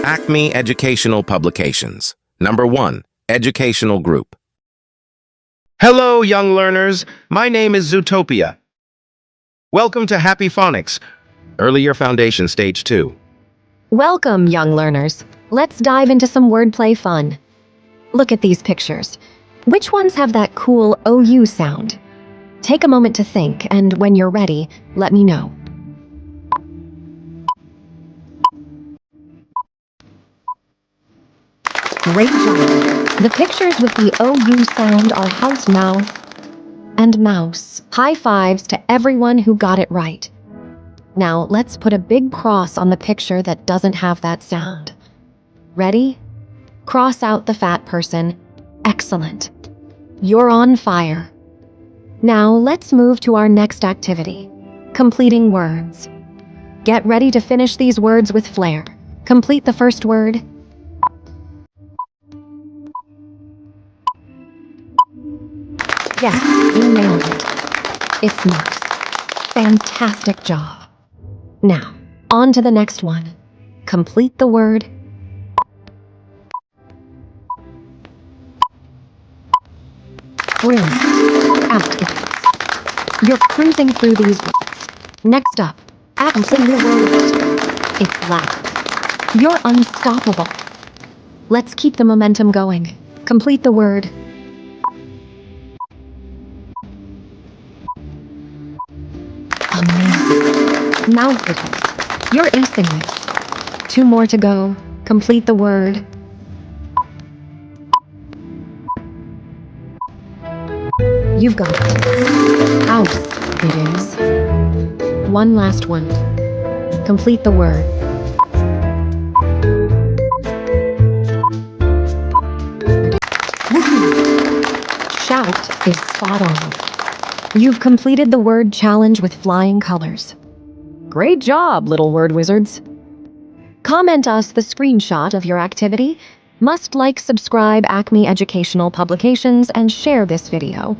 Acme Educational Publications. Number 1. Educational Group. Hello, young learners. My name is Zootopia. Welcome to Happy Phonics, Early Year Foundation Stage 2. Welcome, young learners. Let's dive into some wordplay fun. Look at these pictures. Which ones have that cool OU sound? Take a moment to think, and when you're ready, let me know. Great job! The pictures with the OU sound are house, mouth, and mouse. High fives to everyone who got it right. Now, let's put a big cross on the picture that doesn't have that sound. Ready? Cross out the fat person. Excellent. You're on fire. Now, let's move to our next activity, completing words. Get ready to finish these words with flair. Complete the first word. Yes, you nailed it. It's mouse. Fantastic job. Now, on to the next one. Complete the word. Brilliant. Out. You're cruising through these words. Next up, complete the word. It's loud. You're unstoppable. Let's keep the momentum going. Complete the word. Amazing. Mouth it is. You're acing this. 2 more to go. Complete the word. You've got it. House it is. 1 last one. Complete the word. Woohoo! Shout is spot on. You've completed the word challenge with flying colors. Great job, little word wizards. Comment us the screenshot of your activity. Must like, subscribe Acme Educational Publications, and share this video.